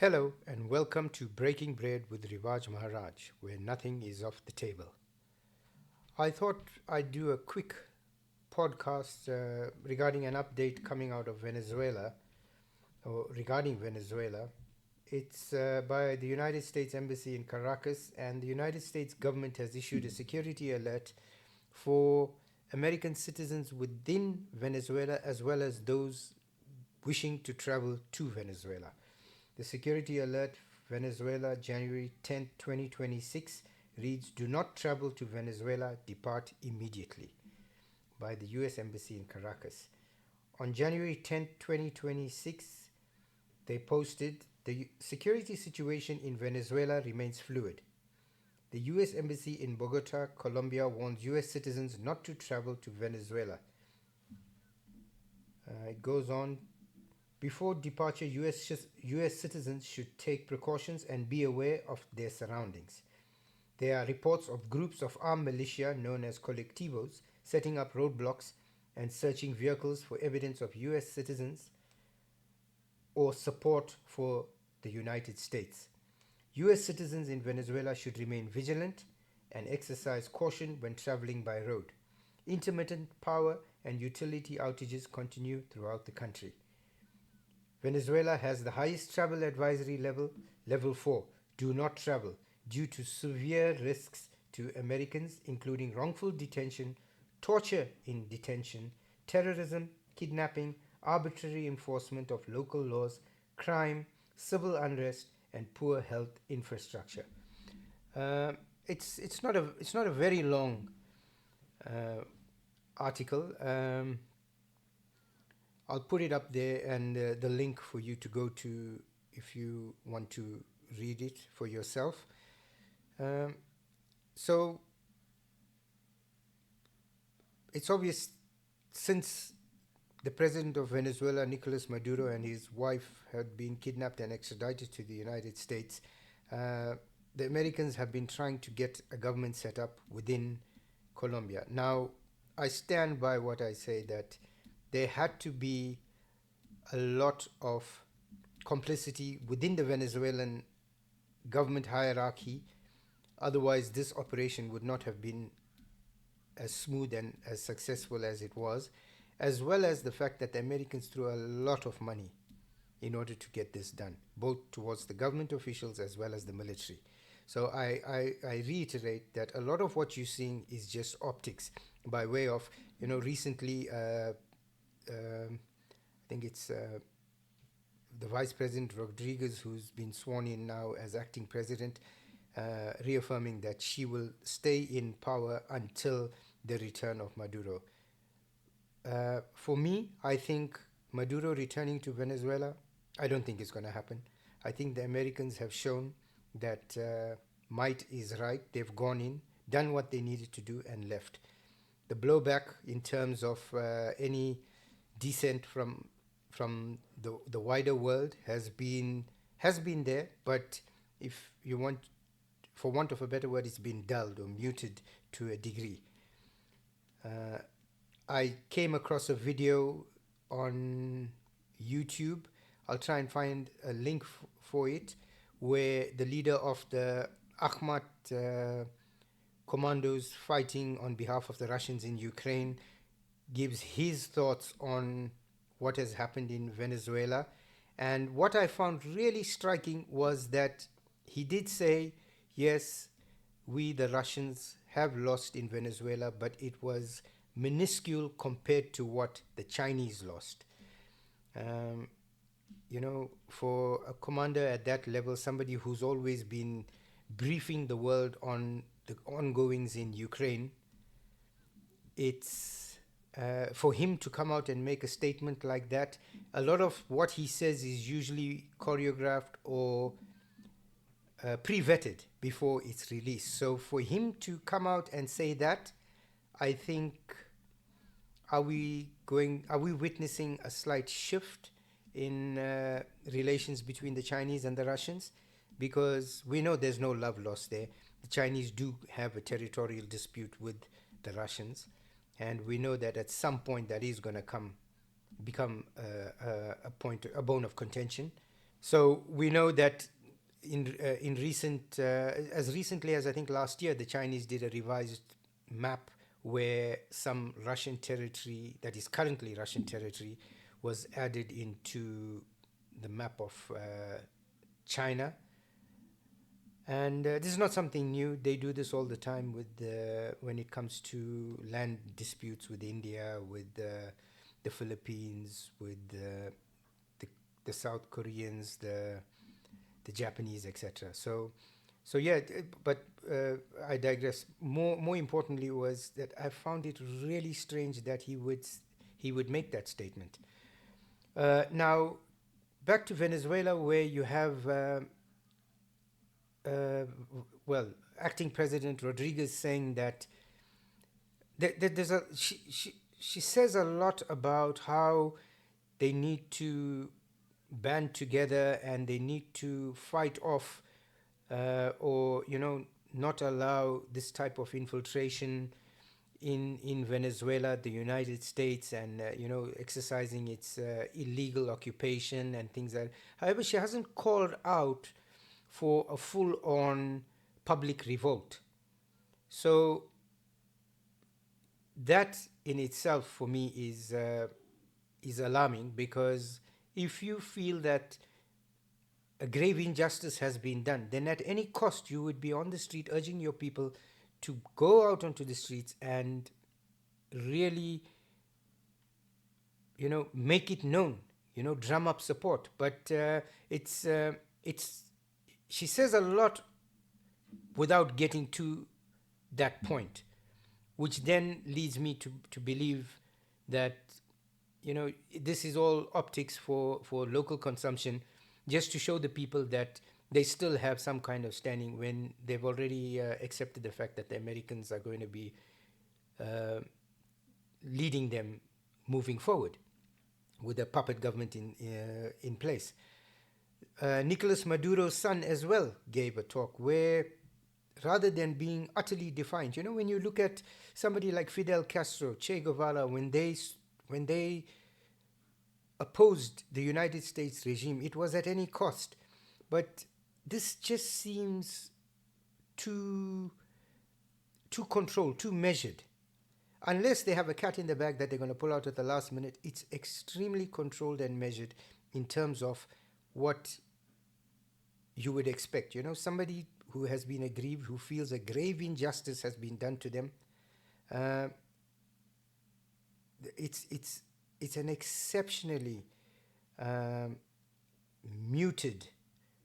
Hello and welcome to Breaking Bread with Rivaj Maharaj, where nothing is off the table. I thought I'd do a quick podcast regarding an update coming out of Venezuela, or regarding Venezuela. It's by the United States Embassy in Caracas, and the United States government has issued a security alert for American citizens within Venezuela as well as those wishing to travel to Venezuela. The security alert Venezuela January 10, 2026 reads: Do not travel to Venezuela, depart immediately, by the US Embassy in Caracas. On January 10, 2026, they posted: The security situation in Venezuela remains fluid. The US Embassy in Bogota, Colombia warns US citizens not to travel to Venezuela. It goes on: Before departure, US citizens should take precautions and be aware of their surroundings. There are reports of groups of armed militia known as colectivos setting up roadblocks and searching vehicles for evidence of US citizens or support for the United States. US citizens in Venezuela should remain vigilant and exercise caution when traveling by road. Intermittent power and utility outages continue throughout the country. Venezuela has the highest travel advisory level 4, do not travel, due to severe risks to Americans, including wrongful detention, torture in detention, terrorism, kidnapping, arbitrary enforcement of local laws, crime, civil unrest, and poor health infrastructure. Uh, it's not a very long uh, article. I'll put it up there and the link for you to go to if you want to read it for yourself. Um, so it's obvious since the president of Venezuela, Nicolas Maduro, and his wife had been kidnapped and extradited to the United States, uh, the Americans have been trying to get a government set up within Colombia. Now, I stand by what I say that there had to be a lot of complicity within the Venezuelan government hierarchy. Otherwise, this operation would not have been as smooth and as successful as it was, as well as the fact that the Americans threw a lot of money in order to get this done, both towards the government officials as well as the military. So I reiterate that a lot of what you're seeing is just optics by way of, recently, I think it's the Vice President Rodriguez, who's been sworn in now as acting president, reaffirming that she will stay in power until the return of Maduro. For me, I think Maduro returning to Venezuela, I don't think it's going to happen. I think the Americans have shown that might is right. They've gone in, done what they needed to do, and left. The blowback in terms of any dissent from the wider world has been there, but if you want, for want of a better word, it's been dulled or muted to a degree. Uh, I came across a video on YouTube. I'll try and find a link for it, where the leader of the Akhmat commandos fighting on behalf of the Russians in Ukraine gives his thoughts on what has happened in Venezuela. And what I found really striking was that he did say, yes, we, the Russians, have lost in Venezuela, but it was minuscule compared to what the Chinese lost. Um, for a commander at that level, somebody who's always been briefing the world on the ongoings in Ukraine, it's for him to come out and make a statement like that. A lot of what he says is usually choreographed or pre-vetted before it's released. So for him to come out and say that, I think, are we witnessing a slight shift in relations between the Chinese and the Russians? Because we know there's no love lost there. The Chinese do have a territorial dispute with the Russians, and we know that at some point that is going to become a bone of contention So we know that in recent, as recently as I think last year, the Chinese did a revised map where some Russian territory that is currently Russian territory was added into the map of China. And this is not something new. They do this all the time with when it comes to land disputes with India, with the Philippines, with the, the South Koreans, the Japanese, etc. So yeah, but I digress. More importantly was that I found it really strange that he would make that statement. Now, back to Venezuela, where you have uh, well, acting President Rodriguez saying that there's a she says a lot about how they need to band together and they need to fight off or not allow this type of infiltration in Venezuela, the United States, and exercising its illegal occupation and things like that. However, she hasn't called out for a full-on public revolt. So that in itself for me is alarming, because if you feel that a grave injustice has been done, then at any cost you would be on the street urging your people to go out onto the streets and really, make it known, drum up support. But it's she says a lot without getting to that point, which then leads me to believe that this is all optics for local consumption, just to show the people that they still have some kind of standing when they've already accepted the fact that the Americans are going to be uh, leading them moving forward with a puppet government in place. Nicolas Maduro's son as well gave a talk where, rather than being utterly defiant, when you look at somebody like Fidel Castro, Che Guevara, when they opposed the United States regime, it was at any cost. But this just seems too too controlled, too measured. Unless they have a cat in the bag that they're going to pull out at the last minute, it's extremely controlled and measured in terms of what you would expect. Somebody who has been aggrieved, who feels a grave injustice has been done to them. Uh, it's an exceptionally um, muted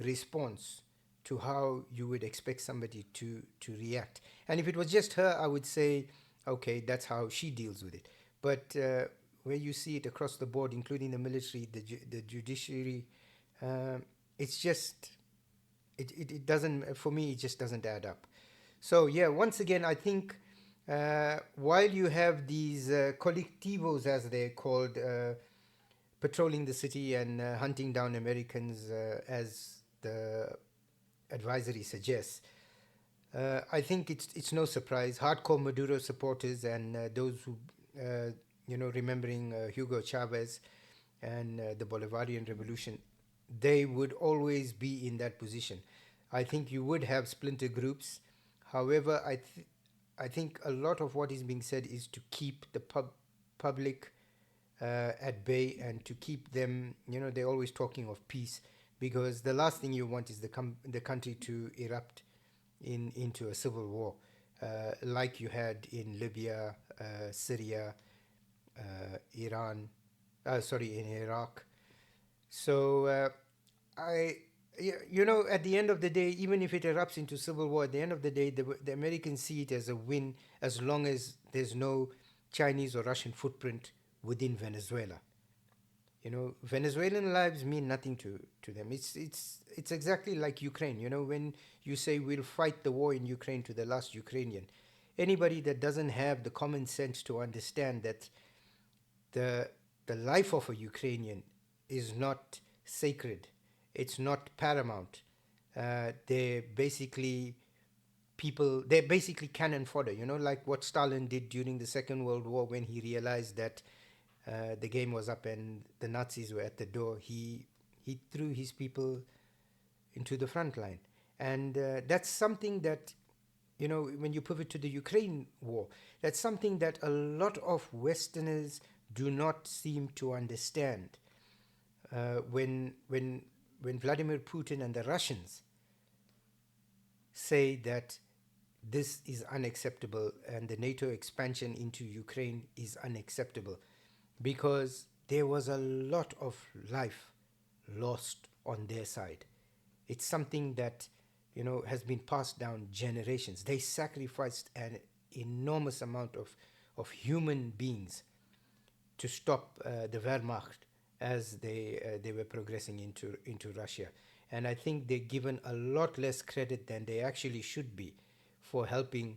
response to how you would expect somebody to react. And if it was just her, I would say, okay, that's how she deals with it. But where you see it across the board, including the military, the judiciary, um, it's just it doesn't, for me, it just doesn't add up. So yeah, once again, I think while you have these colectivos, as they're called, patrolling the city and hunting down Americans, as the advisory suggests, I think it's no surprise. Hardcore Maduro supporters and those who, remembering Hugo Chavez and the Bolivarian Revolution, they would always be in that position. I think you would have splinter groups. However, I think a lot of what is being said is to keep the public at bay and to keep them. They're always talking of peace, because the last thing you want is the country to erupt into a civil war, like you had in Libya, Syria, Iran, sorry, in Iraq. So I, at the end of the day, even if it erupts into civil war, at the end of the day, the Americans see it as a win, as long as there's no Chinese or Russian footprint within Venezuela. Venezuelan lives mean nothing to them. It's exactly like Ukraine. When you say we'll fight the war in Ukraine to the last Ukrainian, anybody that doesn't have the common sense to understand that the the life of a Ukrainian is not sacred, it's not paramount. They're basically people. They're basically cannon fodder. Like what Stalin did during the Second World War when he realized that the game was up and the Nazis were at the door. He he threw his people into the front line. And that's something that, when you pivot to the Ukraine war, that's something that a lot of Westerners do not seem to understand. When Vladimir Putin and the Russians say that this is unacceptable and the NATO expansion into Ukraine is unacceptable, because there was a lot of life lost on their side. It's something that, has been passed down generations. They sacrificed an enormous amount of human beings to stop the Wehrmacht as they were progressing into Russia. And I think they're given a lot less credit than they actually should be for helping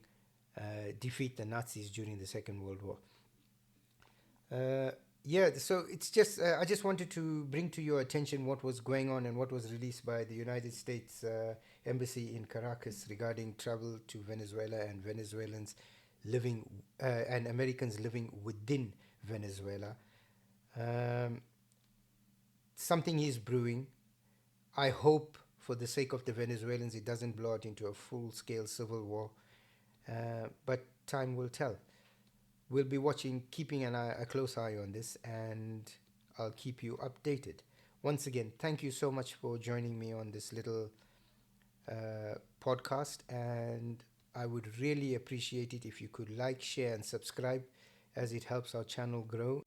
defeat the Nazis during the Second World War. Uh, yeah, so it's just I just wanted to bring to your attention what was going on and what was released by the United States Embassy in Caracas regarding travel to Venezuela and Venezuelans living and Americans living within Venezuela. Um, Something is brewing. I hope, for the sake of the Venezuelans, it doesn't blow out into a full-scale civil war. But time will tell. We'll be watching, keeping a close eye on this, and I'll keep you updated. Once again, thank you so much for joining me on this little podcast, and I would really appreciate it if you could like, share, and subscribe, as it helps our channel grow.